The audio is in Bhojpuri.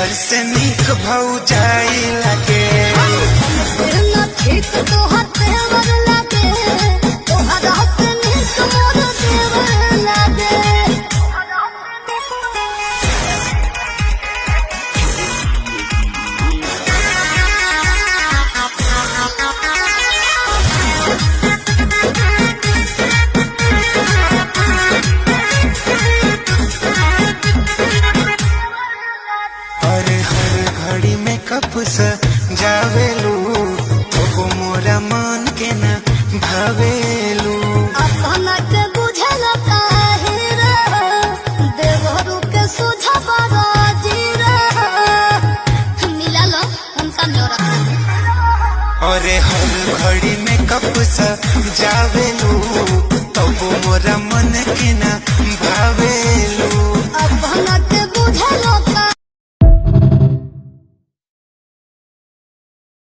हर से नीक भौजाई लगे। ठीक तो हतेवर लागे, तोहरा से नीक मोर देवर लागे। अरे हर घड़ी में कप से जावेलू, तो मोरा मन के न भावेलू। अपना के बुझल काहे रे, देवरू के सुझबा राजी रे। मिला लो उनका न्योरा। अरे हर घड़ी में कप से जावेलू, तो मोरा मन के न भावेलू। अपना के बुझल काहे